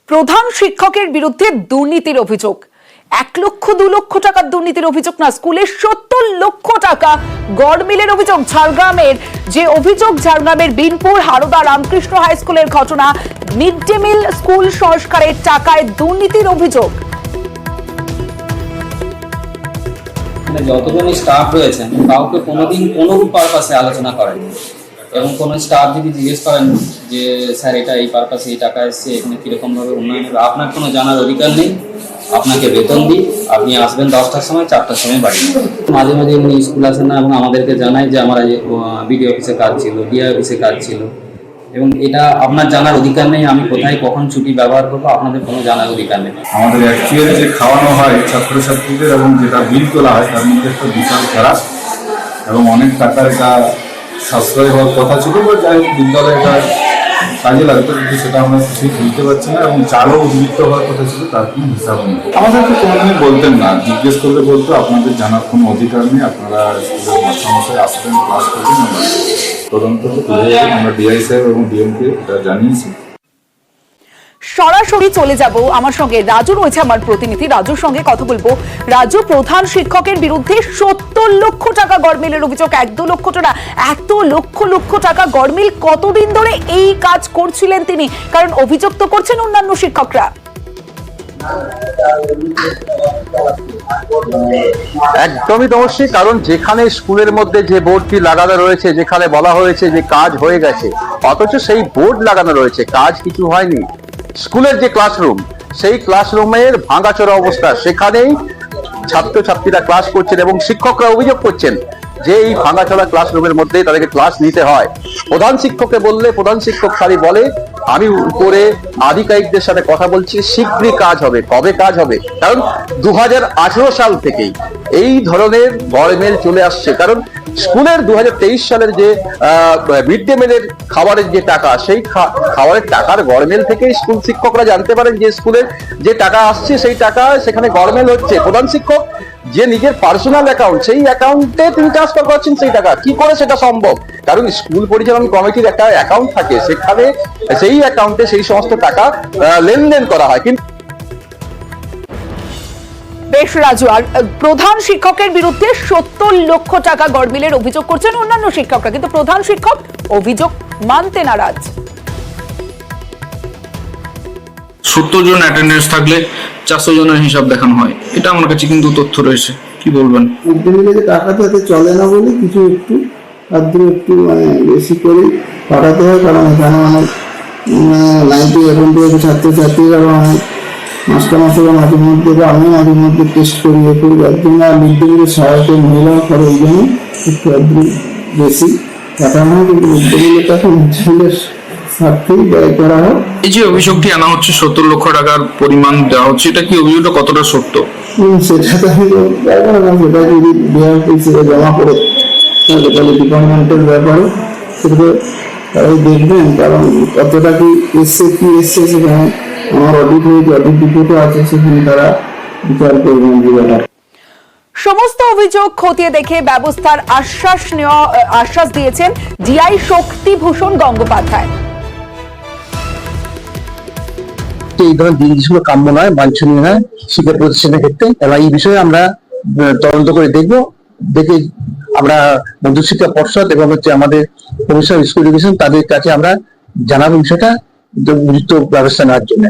প্রধান শিক্ষকের বিরুদ্ধে দুর্নীতির অভিযোগ। 1 লক্ষ 2 লক্ষ টাকার দুর্নীতির অভিযোগ না, স্কুলের 70 লক্ষ টাকা গড়মিলের অভিযোগ। ঝাড়গ্রামের যে অভিযোগ, ঝাড়গ্রামের বিনপুর হারদা রামকৃষ্ণ হাই স্কুলের ঘটনা। মিড ডে মিল স্কুল সংস্কারের টাকায় দুর্নীতির অভিযোগ। যতজন স্টাফ রয়েছেন কাউকে কোনোদিন কোনো পারপাসে আলোচনা করেন, এবং কোনো স্টাফ যদি জিজ্ঞেস করেন যে স্যার এটা এই পারপাসে এই টাকা এসছে, এখানে কিরকম ভাবে উন্নয়ন হবে, আপনার কোনো জানার অধিকার নেই। আপনাকে বেতন দিই, আপনি আসবেন 10টার সময়, 4টার সময় বাড়ি। মাঝে মাঝে এমনি স্কুল আসেন না এবং আমাদেরকে জানায় যে আমার বিডিও অফিসে কাজ ছিল, ডিআই অফিসে কাজ ছিল, এবং এটা আপনার জানার অধিকার নেই। আমি কোথায় কখন ছুটি ব্যবহার করবো আপনাদের কোনো জানার অধিকার নেই। আমাদের অ্যাকচুয়ালি যে খাওয়ানো হয় ছাত্রছাত্রীদের এবং যেটা বিল তোলা হয় তার মধ্যে একটা বিশাল খারাপ, এবং অনেক টাকার এটা সাশ্রয় হওয়ার কথা ছিল, বা যাই হোক বিদ্যালয়ে এটা কাজে লাগতো, কিন্তু সেটা আমরা কিছুই বুঝতে পারছি না। এবং চালও উদ্বৃত্ত হওয়ার কথা ছিল, তার কোনো হিসাব নেই। আমাদেরকে কোনোদিনই বলতেন না, জিজ্ঞেস করলে বলতো আপনাদের জানার কোনো অধিকার নেই, আপনারা স্কুলের মাস্টারমশাই আসবেন, ক্লাস করবেন, আমরা তদন্ত আমরা ডিআই সাহেব এবং ডিএমকে এটা জানিয়েছি। সরাসরি চলে যাব, আমার সঙ্গে রাজু রয়েছে, আমার প্রতিনিধি। রাজুর সঙ্গে কথা বলবো। রাজু, প্রধান শিক্ষকের বিরুদ্ধে 70 লক্ষ টাকা গড়মিলের অভিযোগ। 1-2 লক্ষ টাকা, এত লক্ষ লক্ষ টাকা গড়মিল। কতদিন ধরে এই কাজ করছিলেন তিনি? কারণ অভিযোগ তো করছেন অন্যান্য শিক্ষকরা। একদমই অবশ্যই, কারণ যেখানে স্কুলের মধ্যে যে বোর্ডটি লাগানো রয়েছে, যেখানে বলা হয়েছে যে কাজ হয়ে গেছে, অথচ সেই বোর্ড লাগানো রয়েছে, কাজ কিছু হয়নি। স্কুলের যে ক্লাসরুম, সেই ক্লাসরুমের ভাঙাচোরা অবস্থা, সেখানেই ছাত্রছাত্রীরা ক্লাস করছেন এবং শিক্ষকরা অভিযোগ করছেন যে এই ভাঙাচোরা ক্লাসরুমের মধ্যে তাদেরকে ক্লাস নিতে হয়। প্রধান শিক্ষককে বললে প্রধান শিক্ষক খালি বলে আমি উপরে আধিকারিকদের সাথে কথা বলছি, শীঘ্রই কাজ হবে। কবে কাজ হবে? কারণ 2018 সাল থেকেই এই ধরনের গড়মেল চলে আসছে। কারণ স্কুলের 2023 সালের যে মিড ডে মিলের খাবারের যে টাকা, সেই খাবারের টাকার গড়মেল থেকেই স্কুল শিক্ষকরা জানতে পারেন যে স্কুলের যে টাকা আসছে সেই টাকা সেখানে গড়মেল হচ্ছে। প্রধান শিক্ষক যে নিজের পার্সোনাল অ্যাকাউন্ট, সেই অ্যাকাউন্টে তিনি ট্রান্সফার করছেন সেই টাকা। কি করে সেটা সম্ভব? কারণ স্কুল পরিচালনা কমিটির একটা অ্যাকাউন্ট থাকে, সেখানে সেই অ্যাকাউন্টে সেই সমস্ত টাকা লেনদেন করা হয়। কিন্তু বেশ রাজু, আর প্রধান শিক্ষকের বিরুদ্ধে 70 লক্ষ টাকা গড়মিলের অভিযোগ করছেন অন্যান্য শিক্ষকরা, কিন্তু প্রধান শিক্ষক অভিযোগ মানতে নারাজ। 70 জন অ্যাটেন্ডেন্স থাকলে 400 জনের হিসাব দেখানো হয়, এটা আমার কাছে কিন্তু তথ্য রয়েছে। কি বলবেন? টাকা তাতে চলে না বলে কিছু একটু মানে বেশি করে পাঠাতে হয়, কারণ এখানে অনেক 90 ছাত্রছাত্রীরা অনেক মাস্টারমশাইরা মাঝে মধ্যে, বা আমি মাঝে মধ্যে টেস্ট করি, যার জন্য মিড ডে মিলের সহায়তা মহিলা করে, এই জন্য একটু বেশি পাঠানো হয়। কিন্তু মিড ডে মিলের টাকা মিড ডে মিলের স্বার্থেই ব্যয় করা হয়। এই যে অভিযোগটি আনা হচ্ছে 70 লক্ষ টাকার পরিমাণ দেওয়া হচ্ছে, এটা কি অভিযোগটা কতটা সত্য? সেটা তো আমি বলবো না, সেটা যদি জমা করে তাহলে ডিপার্টমেন্টের ব্যাপারে সেটা তারাই দেখবেন, কারণ কতটা কি এসছে সেখানে আমার অডিট হয়েছে, অডিট রিপোর্টও আছে, সেখানে তারা বিচার করবেন যে ব্যাপার। সমস্ত অভিযোগ খতিয়ে দেখে ব্যবস্থার আশ্বাস দিয়েছেন ডিআই শক্তিভূষণ গঙ্গোপাধ্যায়। এই ধরনের জিনিসগুলো কাম্য নয়, বাঞ্ছনীয় নয় শিক্ষা প্রতিষ্ঠানের ক্ষেত্রে, এবং এই বিষয়ে আমরা তদন্ত করে দেখে আমরা মধ্যশিক্ষা পর্ষদ এবং আমাদের কমিশনার স্কুল এডুকেশন, তাদের কাছে আমরা জানাবো বিষয়টা উপযুক্ত ব্যবস্থা নেওয়ার জন্য।